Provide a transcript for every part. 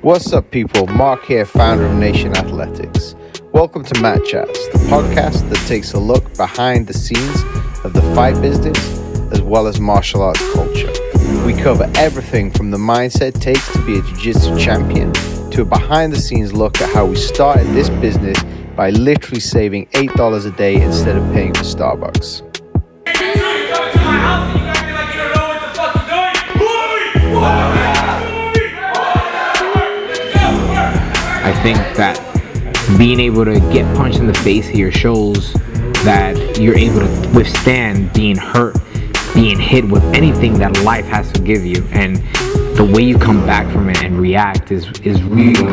What's up, people? Mark here, founder of Nation Athletics. Welcome to Mat Chats, the podcast that takes a look behind the scenes of the fight business as well as martial arts culture. We cover everything from the mindset it takes to be a jiu-jitsu champion to a behind-the-scenes look at how we started this business by literally saving $8 a day instead of paying for Starbucks. I think that being able to get punched in the face here shows that you're able to withstand being hurt, being hit with anything that life has to give you, and the way you come back from it and react is really.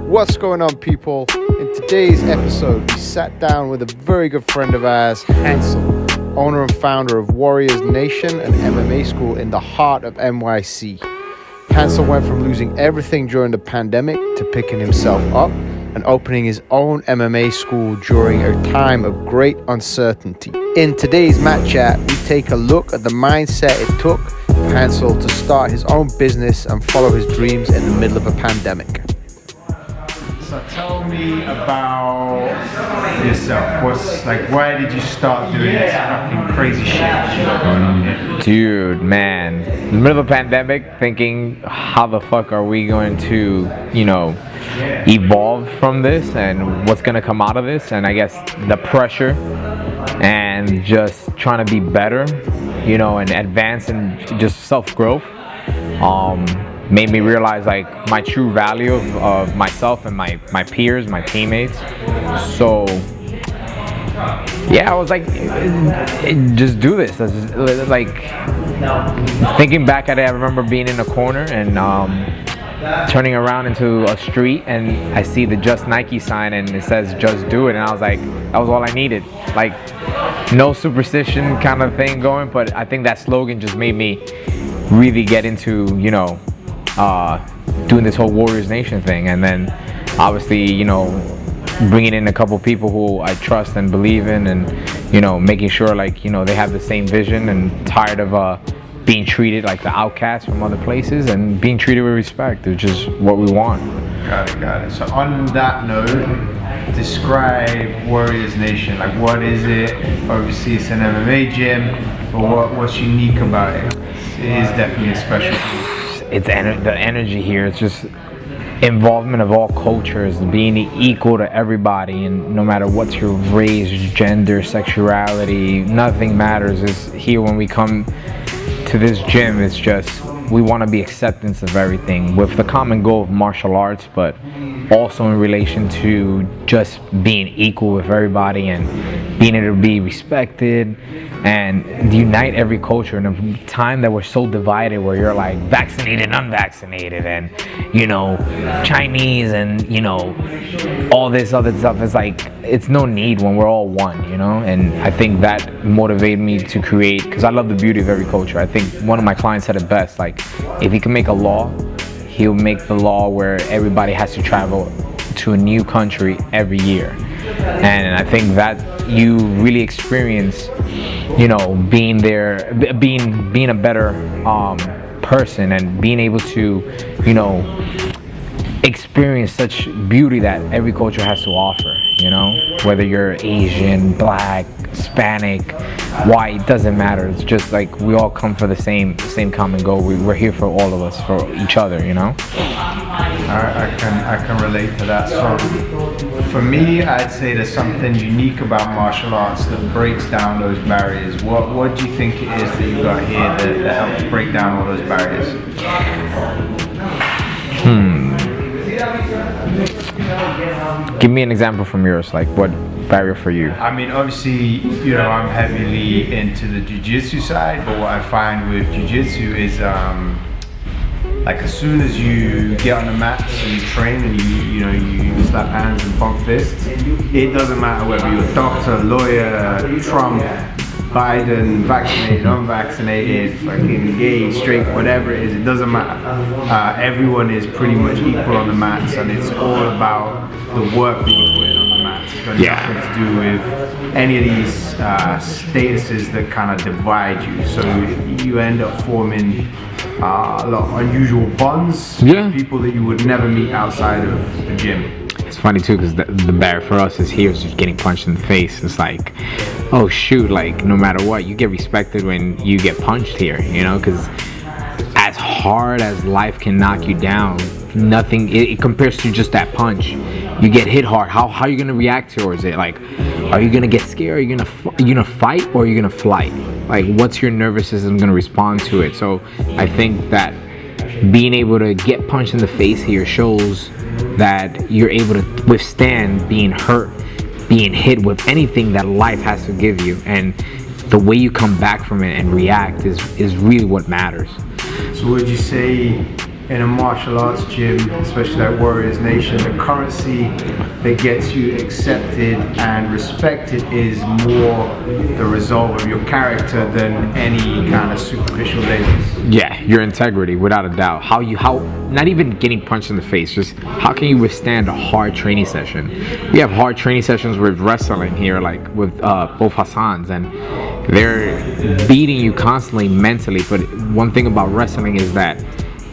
What's going on, people? In today's episode, we sat down with a very good friend of ours, Hansel, owner and founder of Warriors Nation, an MMA school in the heart of NYC. Hansel went from losing everything during the pandemic to picking himself up and opening his own MMA school during a time of great uncertainty. In today's Mat Chat, we take a look at the mindset it took for Hansel to start his own business and follow his dreams in the middle of a pandemic. So tell me about yourself. Why did you start doing this fucking crazy shit? Dude, man, in the middle of a pandemic, thinking how the fuck are we going to, evolve from this and what's going to come out of this, and I guess the pressure and just trying to be better, and advance and just self-growth made me realize my true value of myself and my peers, my teammates. So yeah, I was just do this. Thinking back at it, I remember being in a corner and turning around into a street, and I see the Just Nike sign and it says "Just Do It," and I was like, that was all I needed. No superstition kind of thing going, but I think that slogan just made me really get into doing this whole Warriors Nation thing, and then obviously bringing in a couple people who I trust and believe in, and making sure they have the same vision, and tired of being treated like the outcast from other places and being treated with respect, which is what we want. Got it. So on that note, describe Warriors Nation. What is it? Obviously it's an MMA gym, but what's unique about it? It is definitely special. It's the energy here. It's just involvement of all cultures, being equal to everybody, and no matter what's your race, gender, sexuality, nothing matters. Is here when we come to this gym. It's just we want to be acceptance of everything with the common goal of martial arts, but also in relation to just being equal with everybody and being able to be respected and unite every culture in a time that we're so divided, where you're vaccinated and unvaccinated, and Chinese and all this other stuff. It's no need when we're all one, and I think that motivated me to create, because I love the beauty of every culture. I think one of my clients said it best, if he can make a law, he'll make the law where everybody has to travel to a new country every year. And I think that you really experience, being there, being a better person, and being able to, experience such beauty that every culture has to offer, whether you're Asian, Black, Hispanic, white, doesn't matter. It's just we all come for the same common goal. We're here for all of us, for each other, I can relate to that. So for me, I'd say there's something unique about martial arts that breaks down those barriers. What do you think it is that you got here that helps break down all those barriers? Give me an example from yours. What barrier for you? I mean, obviously, I'm heavily into the jiu-jitsu side, but what I find with jiu-jitsu is as soon as you get on the mat, so you train and you slap hands and pump fists, it doesn't matter whether you're a doctor, lawyer, Trump, Biden, vaccinated, unvaccinated, fucking gay, straight, whatever it is, it doesn't matter. Everyone is pretty much equal on the mats, and it's all about the work that you put in on the mats. It's got nothing to do with any of these statuses that kind of divide you. So you end up forming a lot of unusual bonds. Yeah. People that you would never meet outside of the gym. It's funny too, because the barrier for us is here is just getting punched in the face. It's like, oh shoot, like no matter what, you get respected when you get punched here, you know, because as hard as life can knock you down, nothing it compares to just that punch. You get hit hard. How are you gonna react towards it? Like, are you gonna get scared? Are you gonna fight, or are you gonna flight? Like, what's your nervous system gonna respond to it? So I think that being able to get punched in the face here shows that you're able to withstand being hurt, being hit with anything that life has to give you, and the way you come back from it and react is really what matters. So would you say in a martial arts gym, especially like Warriors Nation, the currency that gets you accepted and respected is more the result of your character than any kind of superficial labels? Yeah, your integrity, without a doubt. How not even getting punched in the face, just how can you withstand a hard training session? We have hard training sessions with wrestling here, like with both Hassans, and they're beating you constantly mentally. But one thing about wrestling is that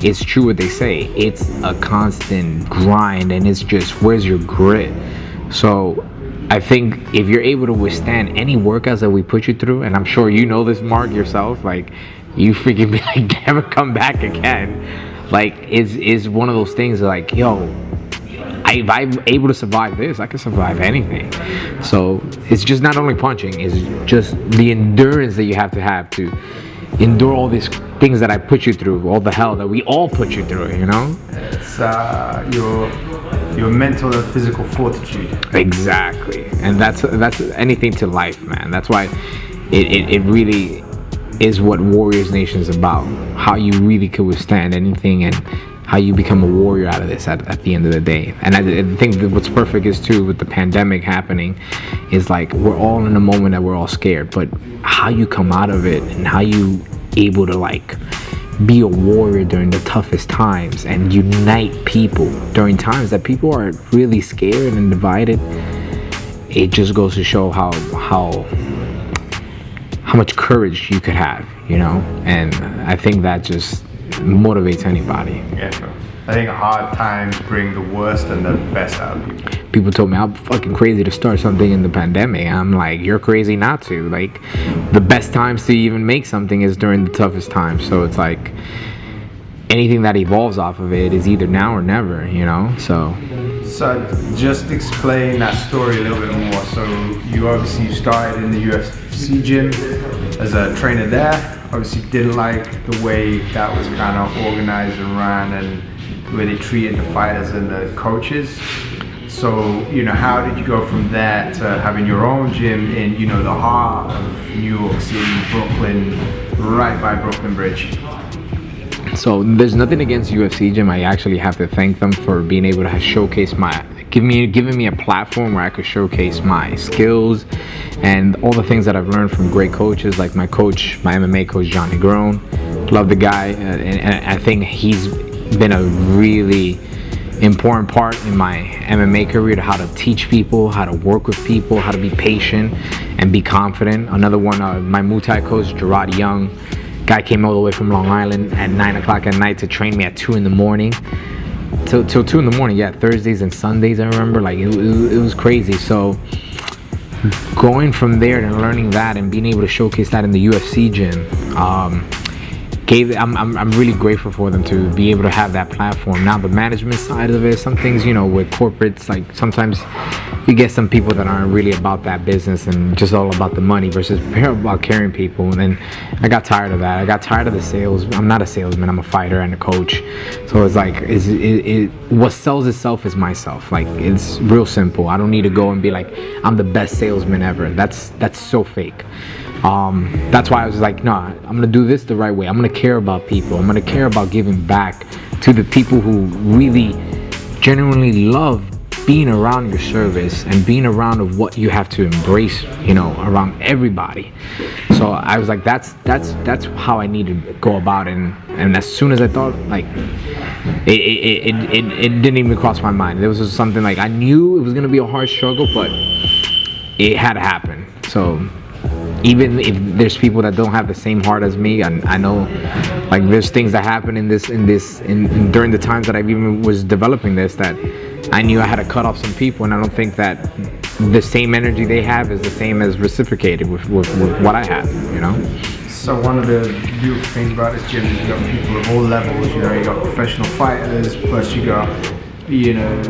it's true what they say. It's a constant grind, and it's just, where's your grit? So I think if you're able to withstand any workouts that we put you through, and I'm sure you know this, Mark, yourself, like you freaking be like, never come back again. Like, is one of those things like, yo, if I'm able to survive this, I can survive anything. So it's just not only punching, it's just the endurance that you have to endure all these things that I put you through, all the hell that we all put you through, you know? It's your mental and physical fortitude. Exactly. And that's anything to life, man. That's why it really is what Warriors Nation is about. How you really could withstand anything, and how you become a warrior out of this at the end of the day. And I think that what's perfect is too, with the pandemic happening, is like we're all in a moment that we're all scared, but how you come out of it and how you able to like be a warrior during the toughest times and unite people during times that people are really scared and divided. It just goes to show how much courage you could have, you know. And I think that just motivates anybody. Yeah, sure. I think hard times bring the worst and the best out of people. People told me I'm fucking crazy to start something in the pandemic. I'm like, you're crazy not to. Like, the best times to even make something is during the toughest times. So it's like anything that evolves off of it is either now or never, you know. So just explain that story a little bit more. So you started in the UFC gym as a trainer there. Obviously didn't like the way that was kind of organized and ran, and the way they treated the fighters and the coaches. So, you know, how did you go from there to having your own gym in, you know, the heart of New York City, Brooklyn, right by Brooklyn Bridge? So there's nothing against UFC gym. I actually have to thank them for being able to showcase giving me a platform where I could showcase my skills and all the things that I've learned from great coaches, like my MMA coach, Johnny Grown. Love the guy, and I think he's been a really important part in my MMA career, to how to teach people, how to work with people, how to be patient and be confident. Another one, my Muay Thai coach, Gerard Young. Guy came all the way from Long Island at 9 o'clock at night to train me at 2 in the morning. Till 2 in the morning, yeah, Thursdays and Sundays, I remember. Like, it was crazy. So going from there and learning that and being able to showcase that in the UFC gym, I'm really grateful for them to be able to have that platform. Now the management side of it, some things, you know, with corporates, like sometimes you get some people that aren't really about that business and just all about the money versus about caring people. And then I got tired of that. I got tired of the sales. I'm not a salesman, I'm a fighter and a coach. So it's like, what sells itself is myself. Like, it's real simple. I don't need to go and be like, I'm the best salesman ever. That's so fake. That's why I was like, nah, I'm gonna do this the right way. I'm gonna care about people. I'm gonna care about giving back to the people who really genuinely love being around your service and being around of what you have to embrace, you know, around everybody. So I was like, that's how I need to go about it. And as soon as I thought, like, it didn't even cross my mind. There was just something like, I knew it was gonna be a hard struggle, but it had to happen. So even if there's people that don't have the same heart as me, and I know like there's things that happen in during the times that I even was developing this, that I knew I had to cut off some people, and I don't think that the same energy they have is the same as reciprocated with what I have, you know. So one of the beautiful things about this gym is you got people of all levels. You know, you got professional fighters, plus you got, you know,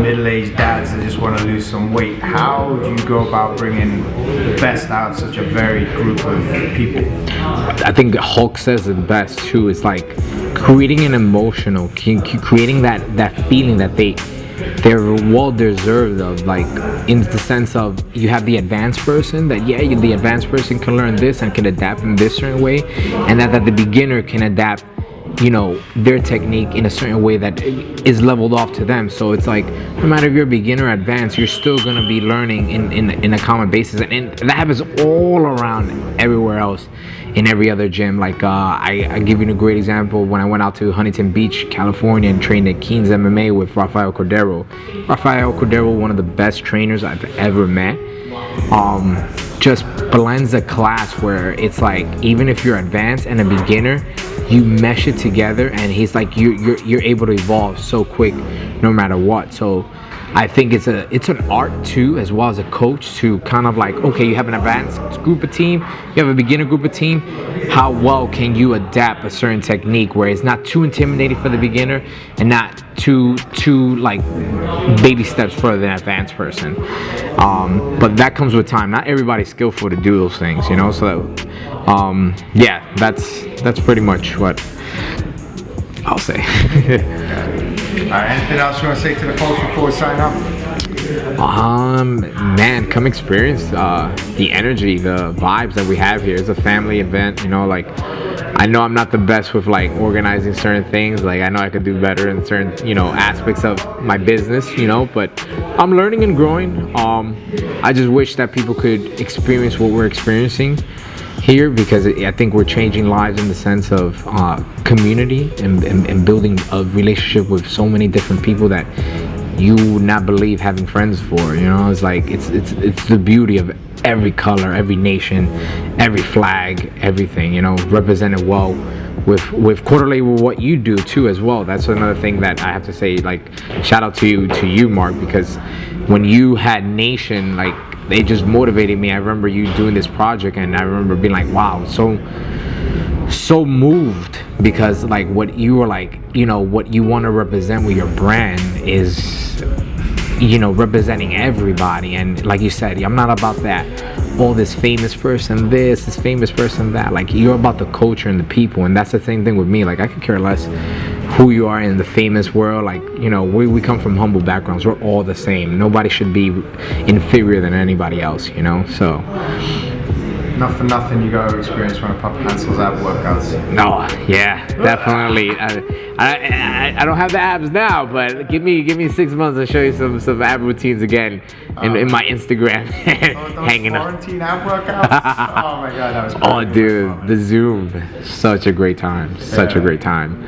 middle-aged dads that just want to lose some weight. How do you go about bringing the best out of such a varied group of people? I think Hulk says it best too. It's like creating an emotional, creating that feeling that they're well deserved of, like in the sense of you have the advanced person that the advanced person can learn this and can adapt in this certain way, and that the beginner can adapt, you know, their technique in a certain way that is leveled off to them. So it's like no matter if you're beginner or advanced, you're still gonna be learning in a common basis, and that happens all around everywhere else in every other gym. Like I give you a great example. When I went out to Huntington Beach, California, and trained at Keen's MMA with Rafael Cordero, one of the best trainers I've ever met. Just blends a class where it's like even if you're advanced and a beginner, you mesh it together, and he's like you're able to evolve so quick no matter what. So I think it's an art too, as well as a coach, to kind of like, okay, you have an advanced group of team, you have a beginner group of team, how well can you adapt a certain technique where it's not too intimidating for the beginner and not too like baby steps further than an advanced person. But that comes with time. Not everybody's skillful to do those things, you know. So yeah, that's pretty much what I'll say. Alright, anything else you want to say to the folks before we sign up? Man, come experience the energy, the vibes that we have here. It's a family event, you know. Like, I know I'm not the best with like organizing certain things. Like, I know I could do better in certain, you know, aspects of my business, you know, but I'm learning and growing. I just wish that people could experience what we're experiencing here, because I think we're changing lives in the sense of community and building a relationship with so many different people that you would not believe having friends for. You know, it's like it's the beauty of every color, every nation, every flag, everything, you know, represented well with correlate with what you do too as well. That's another thing that I have to say, like, shout out to you, Mark, because when you had Nation, like, they just motivated me. I remember you doing this project, and I remember being like, wow, so moved, because like what you were like, you know, what you want to represent with your brand is, you know, representing everybody. And like you said, I'm not about that, oh, this famous person this famous person that. Like, you're about the culture and the people, and that's the same thing with me. Like, I could care less who you are in the famous world. Like, you know, we come from humble backgrounds. We're all the same. Nobody should be inferior than anybody else, you know. So not for nothing, you got to experience one of Papa Hansel's ab workouts. No, yeah, definitely. I don't have the abs now, but give me 6 months to show you some ab routines again in my Instagram. Hanging up. Quarantine ab workouts. Oh my God, that was crazy. Oh, dude, the Zoom, such a great time. Such a great time.